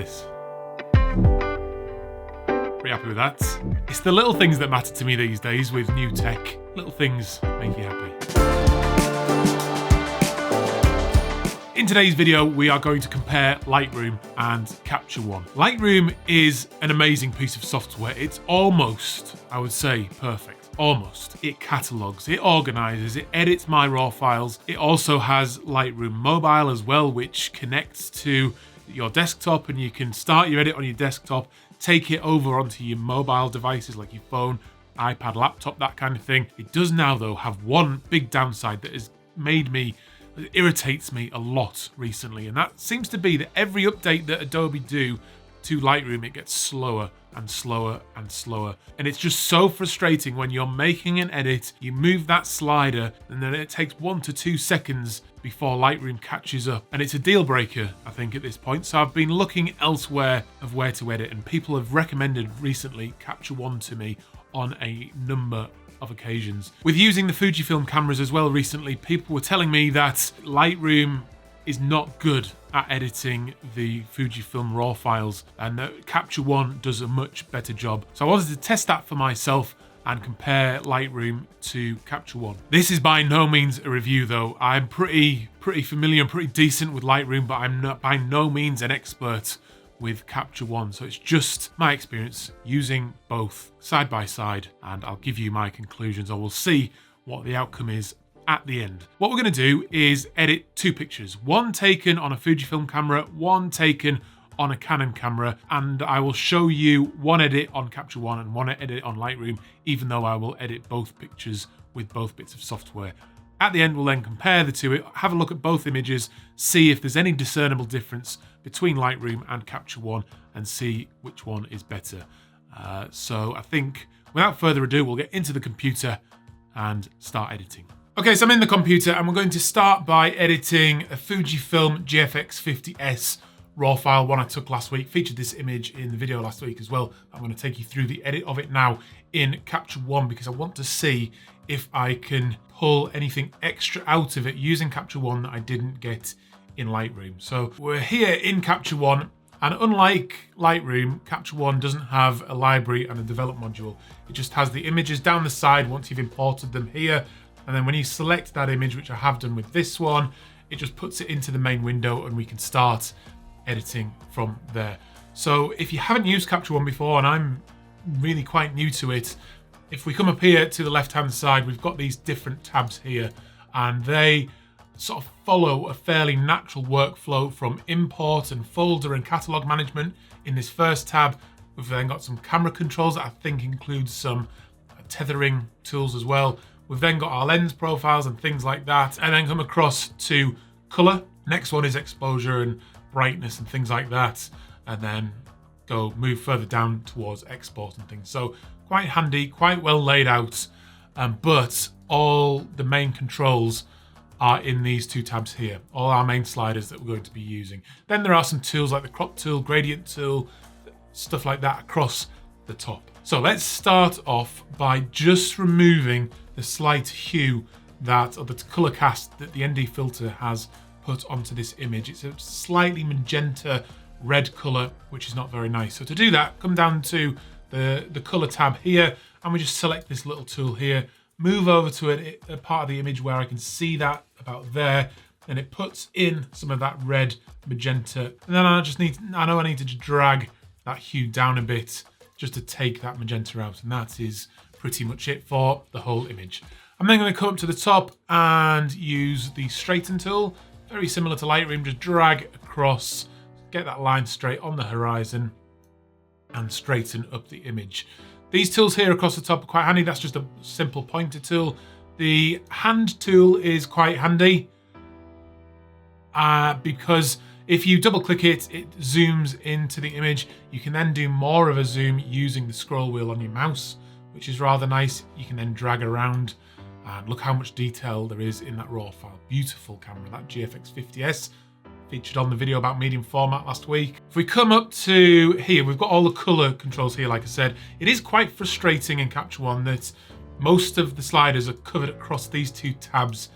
this. Pretty happy with that. It's the little things that matter to me these days with new tech. Little things make you happy. In today's video, we are going to compare Lightroom and Capture One. Lightroom is an amazing piece of software. It's almost, I would say, perfect. Almost. It catalogs, it organizes, it edits my raw files. It also has Lightroom Mobile as well, which connects to your desktop, and you can start your edit on your desktop, take it over onto your mobile devices like your phone, iPad, laptop, that kind of thing. It does now, though, have one big downside that has irritates me a lot recently, and that seems to be that every update that Adobe do to Lightroom, it gets slower and slower and slower. And it's just so frustrating when you're making an edit, you move that slider, and then it takes 1 to 2 seconds before Lightroom catches up. And it's a deal breaker, I think, at this point. So I've been looking elsewhere of where to edit, and people have recommended recently Capture One to me on a number of occasions. With using the Fujifilm cameras as well recently, people were telling me that Lightroom is not good at editing the Fujifilm RAW files, and that Capture One does a much better job. So I wanted to test that for myself and compare Lightroom to Capture One. This is by no means a review though. I'm pretty familiar and pretty decent with Lightroom, but I'm not by no means an expert with Capture One. So it's just my experience using both side by side, and I'll give you my conclusions, or we'll see what the outcome is at the end. What we're going to do is edit 2 pictures, one taken on a Fujifilm camera, one taken on a Canon camera, and I will show you one edit on Capture One and one edit on Lightroom, even though I will edit both pictures with both bits of software. At the end, we'll then compare the two, have a look at both images, see if there's any discernible difference between Lightroom and Capture One, and see which one is better. So I think without further ado, we'll get into the computer and start editing. Okay, so I'm in the computer, and we're going to start by editing a Fujifilm GFX50S RAW file, one I took last week. Featured this image in the video last week as well. I'm going to take you through the edit of it now in Capture One, because I want to see if I can pull anything extra out of it using Capture One that I didn't get in Lightroom. So we're here in Capture One, and unlike Lightroom, Capture One doesn't have a library and a develop module. It just has the images down the side once you've imported them here, and then when you select that image, which I have done with this one, it just puts it into the main window, and we can start editing from there. So if you haven't used Capture One before, and I'm really quite new to it, if we come up here to the left hand side, we've got these different tabs here, and they sort of follow a fairly natural workflow from import and folder and catalog management. In this first tab, we've then got some camera controls that I think includes some tethering tools as well. We've then got our lens profiles and things like that, and then come across to color. Next one is exposure and brightness and things like that, and then move further down towards export and things. So quite handy, quite well laid out, but all the main controls are in these 2 tabs here, all our main sliders that we're going to be using. Then there are some tools like the crop tool, gradient tool, stuff like that across the top. So let's start off by just removing the slight hue or the color cast that the ND filter has put onto this image. It's a slightly magenta red color, which is not very nice. So to do that, come down to the color tab here, and we just select this little tool here, move over to a part of the image where I can see that about there, and it puts in some of that red magenta. And then I know I need to drag that hue down a bit just to take that magenta out, and that is pretty much it for the whole image. I'm then going to come up to the top and use the straighten tool, very similar to Lightroom, just drag across, get that line straight on the horizon, and straighten up the image. These tools here across the top are quite handy. That's just a simple pointer tool. The hand tool is quite handy because if you double click it, it zooms into the image. You can then do more of a zoom using the scroll wheel on your mouse, which is rather nice. You can then drag around, and look how much detail there is in that RAW file. Beautiful camera, that GFX50S. Featured on the video about medium format last week. If we come up to here, we've got all the color controls here, like I said. It is quite frustrating in Capture One that most of the sliders are covered across these 2 tabs.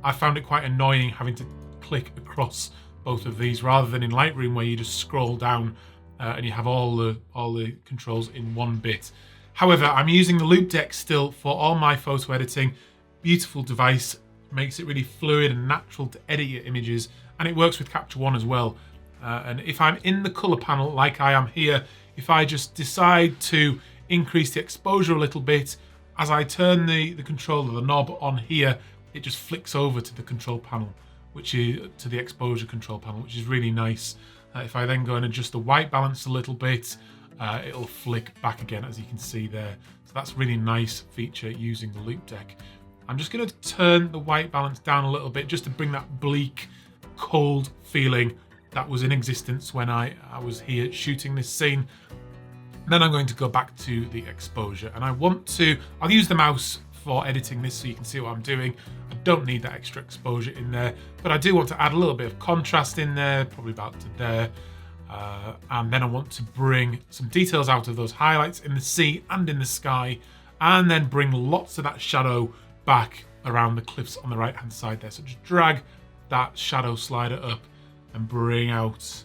I found it quite annoying having to click across both of these, rather than in Lightroom where you just scroll down and you have all the controls in one bit. However, I'm using the Loop Deck still for all my photo editing. Beautiful device, makes it really fluid and natural to edit your images, and it works with Capture One as well. And if I'm in the color panel like I am here, if I just decide to increase the exposure a little bit, as I turn the control of the knob on here, it just flicks over to the control panel, which is to the exposure control panel, which is really nice. If I then go and adjust the white balance a little bit, it'll flick back again, as you can see there. So that's a really nice feature using the Loop Deck. I'm just going to turn the white balance down a little bit just to bring that bleak, cold feeling that was in existence when I was here shooting this scene. Then I'm going to go back to the exposure, and I'll use the mouse for editing this so you can see what I'm doing. I don't need that extra exposure in there, but I do want to add a little bit of contrast in there, probably about to there. And then I want to bring some details out of those highlights in the sea and in the sky, and then bring lots of that shadow back around the cliffs on the right hand side there. So just drag that shadow slider up and bring out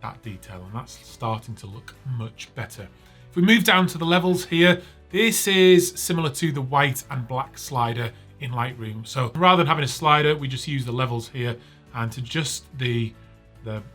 that detail, and that's starting to look much better. If we move down to the levels here, this is similar to the white and black slider in Lightroom. So rather than having a slider, we just use the levels here, and to just the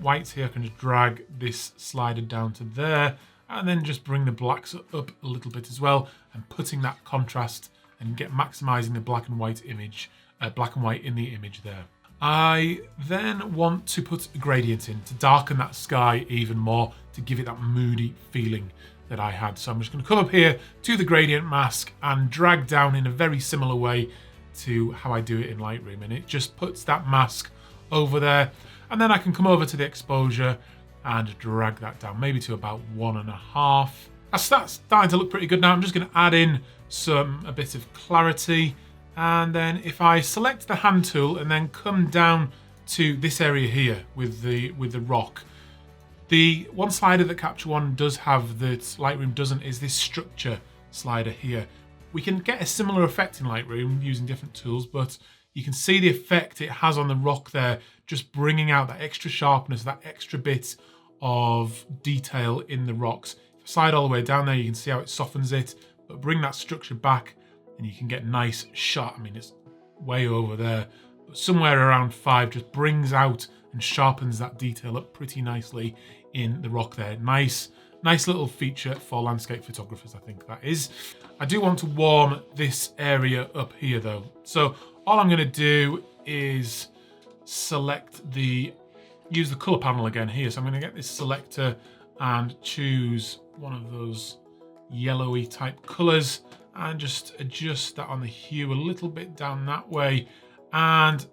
whites here, I can just drag this slider down to there, and then just bring the blacks up a little bit as well, and putting that contrast and maximizing the black and white image, black and white in the image there. I then want to put a gradient in to darken that sky even more, to give it that moody feeling that I had. So I'm just going to come up here to the gradient mask and drag down in a very similar way to how I do it in Lightroom, and it just puts that mask over there. And then I can come over to the exposure and drag that down, maybe to about 1.5. That's starting to look pretty good now. I'm just going to add in a bit of clarity. And then if I select the hand tool and then come down to this area here with the rock, the one slider that Capture One does have that Lightroom doesn't is this structure slider here. We can get a similar effect in Lightroom using different tools, but you can see the effect it has on the rock there, just bringing out that extra sharpness, that extra bit of detail in the rocks. If I slide all the way down there, you can see how it softens it, but bring that structure back and you can get nice shot. I mean, it's way over there, but somewhere around 5 just brings out and sharpens that detail up pretty nicely in the rock there. Nice little feature for landscape photographers, I think that is. I do want to warm this area up here though. So all I'm gonna do is use the color panel again here. So I'm gonna get this selector and choose one of those yellowy type colors and just adjust that on the hue a little bit down that way, and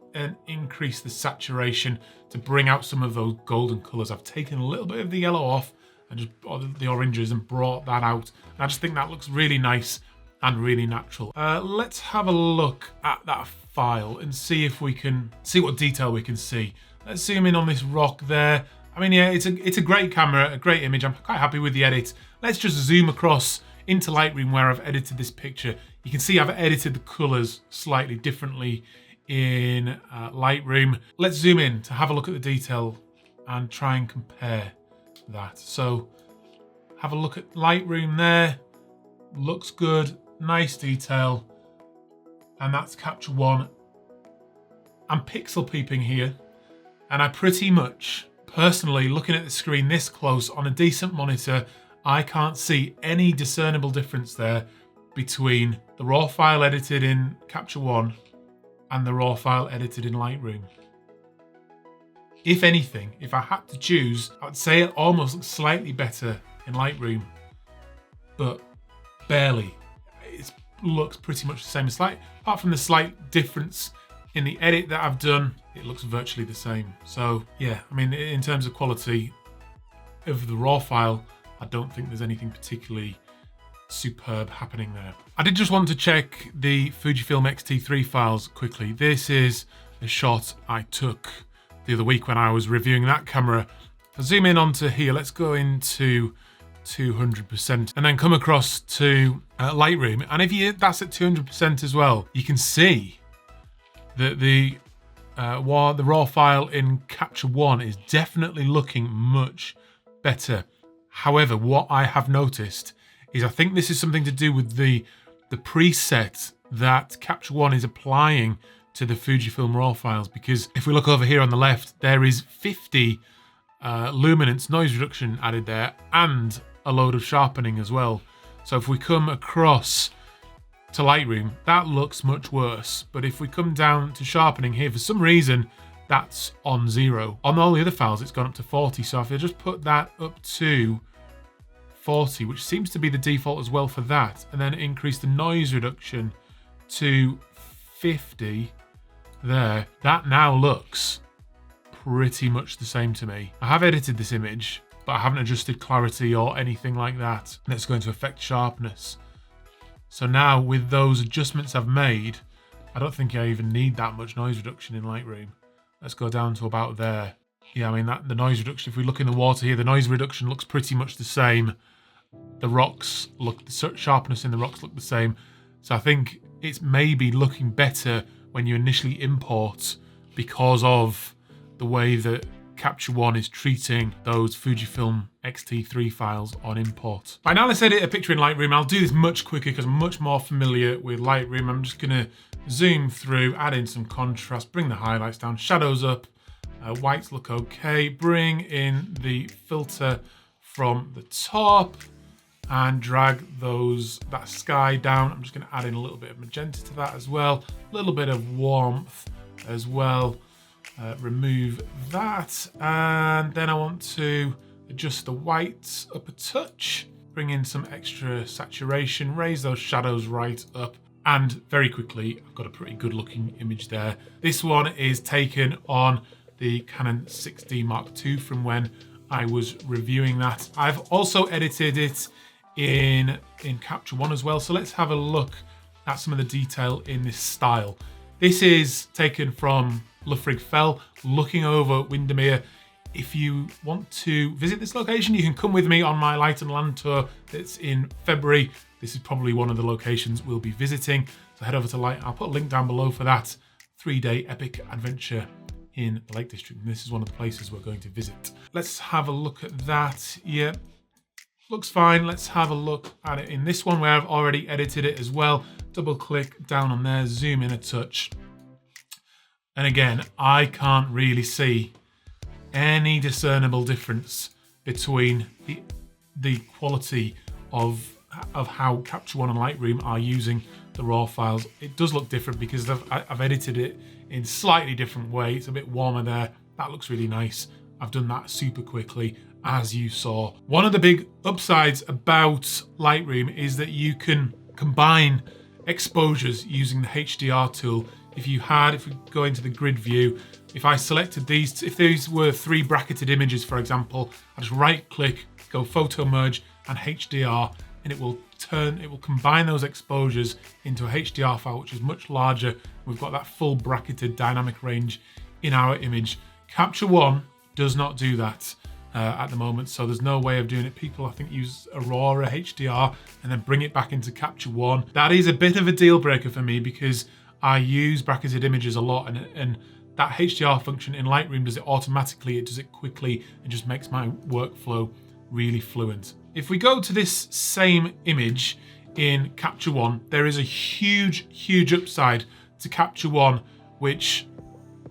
increase the saturation to bring out some of those golden colors. I've taken a little bit of the yellow off and just the oranges and brought that out. And I just think that looks really nice and really natural. Let's have a look at that file and see if we can see what detail we can see. Let's zoom in on this rock there. I mean, yeah, it's a great camera, a great image. I'm quite happy with the edit. Let's just zoom across into Lightroom where I've edited this picture. You can see I've edited the colors slightly differently in Lightroom. Let's zoom in to have a look at the detail and try and compare that. So have a look at Lightroom there. Looks good, nice detail. And that's Capture One. I'm pixel peeping here, and I pretty much, personally, looking at the screen this close on a decent monitor, I can't see any discernible difference there between the raw file edited in Capture One and the raw file edited in Lightroom. If anything, if I had to choose, I would say it almost looks slightly better in Lightroom, but barely. It looks pretty much the same. Apart from the slight difference in the edit that I've done, it looks virtually the same. So yeah, I mean, in terms of quality of the raw file, I don't think there's anything particularly superb happening there. I did just want to check the Fujifilm X-T3 files quickly. This is a shot I took the other week when I was reviewing that camera. I'll zoom in onto here. Let's go into 200% and then come across to Lightroom. And if that's at 200% as well, you can see that the While the raw file in Capture One is definitely looking much better. However, what I have noticed is I think this is something to do with the preset that Capture One is applying to the Fujifilm raw files, because if we look over here on the left, there is 50 luminance noise reduction added there and a load of sharpening as well. So if we come across to Lightroom, that looks much worse. But if we come down to sharpening here, for some reason, that's on 0. On all the other files, it's gone up to 40. So if I just put that up to 40, which seems to be the default as well for that, and then increase the noise reduction to 50 there, that now looks pretty much the same to me. I have edited this image, but I haven't adjusted clarity or anything like that. That's going to affect sharpness. So now with those adjustments I've made, I don't think I even need that much noise reduction in Lightroom. Let's go down to about there. Yeah, I mean, the noise reduction, if we look in the water here, the noise reduction looks pretty much the same. The rocks look, the sharpness in the rocks look the same. So I think it's maybe looking better when you initially import because of the way that Capture One is treating those Fujifilm X-T3 files on import. Right, now let's edit a picture in Lightroom. I'll do this much quicker because I'm much more familiar with Lightroom. I'm just gonna zoom through, add in some contrast, bring the highlights down, shadows up, whites look okay, bring in the filter from the top and drag that sky down. I'm just gonna add in a little bit of magenta to that as well, a little bit of warmth as well. Remove that, and then I want to adjust the whites up a touch, bring in some extra saturation, raise those shadows right up, and very quickly I've got a pretty good looking image there. This one is taken on the Canon 6D Mark II from when I was reviewing that. I've also edited it in Capture One as well, so let's have a look at some of the detail in this style. This is taken from Loughrig Fell, looking over Windermere. If you want to visit this location, you can come with me on my Light and Land tour that's in February. This is probably one of the locations we'll be visiting. So head over to Light. I'll put a link down below for that 3-day epic adventure in the Lake District. And this is one of the places we're going to visit. Let's have a look at that. Yeah, looks fine. Let's have a look at it in this one where I've already edited it as well. Double click down on there, zoom in a touch. And again, I can't really see any discernible difference between the quality of how Capture One and Lightroom are using the raw files. It does look different because I've edited it in slightly different way. It's a bit warmer there. That looks really nice. I've done that super quickly, as you saw. One of the big upsides about Lightroom is that you can combine exposures using the HDR tool. If we go into the grid view, if I selected these, if these were 3 bracketed images, for example, I just right click, go photo merge and HDR, and it will combine those exposures into a HDR file, which is much larger. We've got that full bracketed dynamic range in our image. Capture One does not do that at the moment, so there's no way of doing it. People, I think, use Aurora HDR and then bring it back into Capture One. That is a bit of a deal breaker for me because I use bracketed images a lot, and that HDR function in Lightroom does it automatically, it does it quickly, and just makes my workflow really fluent. If we go to this same image in Capture One, there is a huge, huge upside to Capture One, which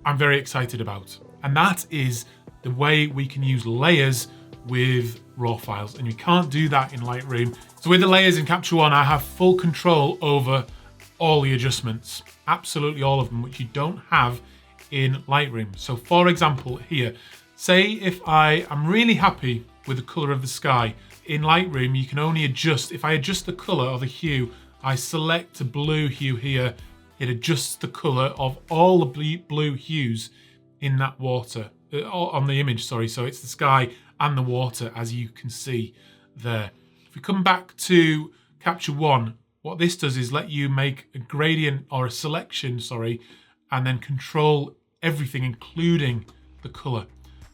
I'm very excited about. And that is the way we can use layers with raw files, and you can't do that in Lightroom. So with the layers in Capture One, I have full control over all the adjustments, absolutely all of them, which you don't have in Lightroom. So for example here, say if I am really happy with the color of the sky, in Lightroom you can only adjust, if I adjust the color or the hue, I select a blue hue here, it adjusts the color of all the blue hues in that water, on the image, sorry. So it's the sky and the water, as you can see there. If we come back to Capture One, what this does is let you make a gradient or a selection, sorry, and then control everything, including the color.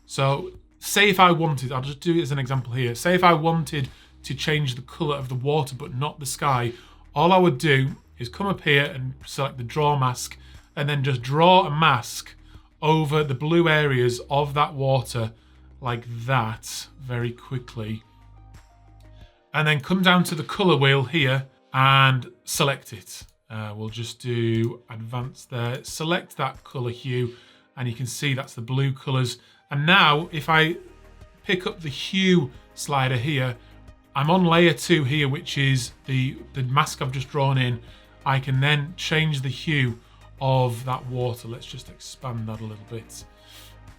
So say if I wanted, I'll just do it as an example here. Say if I wanted to change the color of the water, but not the sky, all I would do is come up here and select the draw mask and then just draw a mask over the blue areas of that water like that very quickly. And then come down to the color wheel here and select it. We'll just do advanced there, select that color hue, and you can see that's the blue colors. And now if I pick up the hue slider here, I'm on layer 2 here, which is the mask I've just drawn in. I can then change the hue of that water. Let's just expand that a little bit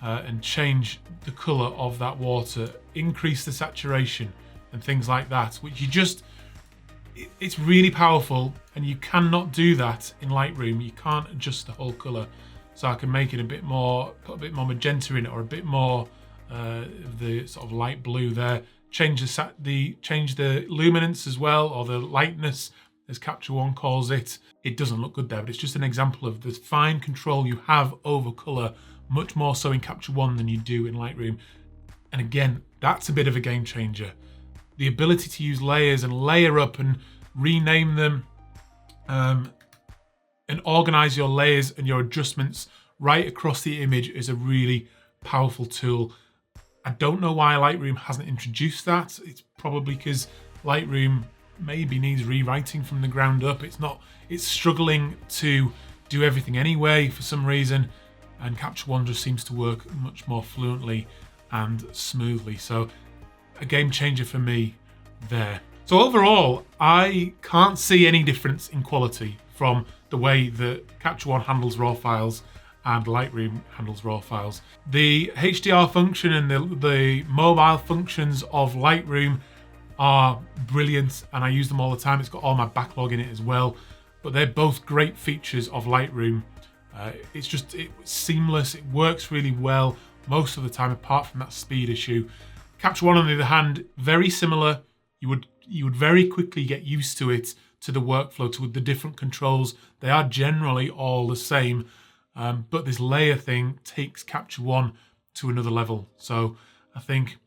and change the color of that water, increase the saturation and things like that, which it's really powerful, and you cannot do that in Lightroom. You can't adjust the whole color. So I can make it a bit more, put a bit more magenta in it, or a bit more the sort of light blue there. Change the luminance as well, or the lightness, as Capture One calls it. It doesn't look good there, but it's just an example of the fine control you have over color, much more so in Capture One than you do in Lightroom. And again, that's a bit of a game changer. The ability to use layers and layer up and rename them and organize your layers and your adjustments right across the image is a really powerful tool. I don't know why Lightroom hasn't introduced that. It's probably because Lightroom maybe needs rewriting from the ground up. It's struggling to do everything anyway for some reason, and Capture One just seems to work much more fluently and smoothly. So a game changer for me there. So overall, I can't see any difference in quality from the way that Capture One handles RAW files and Lightroom handles RAW files. The HDR function and the mobile functions of Lightroom are brilliant, and I use them all the time. It's got all my backlog in it as well, but they're both great features of Lightroom. It's seamless, it works really well most of the time, apart from that speed issue. Capture One, on the other hand, very similar. You would very quickly get used to it, to the workflow, to the different controls. They are generally all the same, but this layer thing takes Capture One to another level. So I think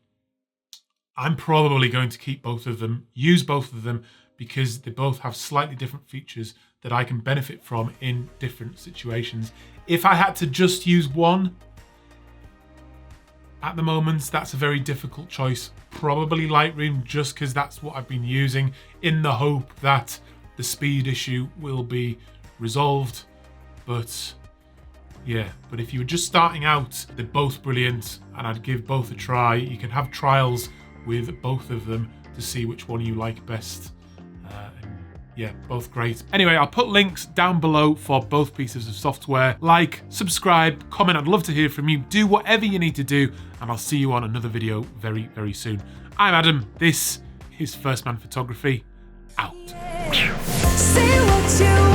I'm probably going to keep both of them, use both of them, because they both have slightly different features that I can benefit from in different situations. If I had to just use one, at the moment, that's a very difficult choice. Probably Lightroom, just because that's what I've been using, in the hope that the speed issue will be resolved. But yeah, but if you were just starting out, they're both brilliant, and I'd give both a try. You can have trials with both of them to see which one you like best. Yeah, both great. Anyway, I'll put links down below for both pieces of software. Like, subscribe, comment. I'd love to hear from you. Do whatever you need to do, and I'll see you on another video very, very soon. I'm Adam. This is First Man Photography. Out. Say what you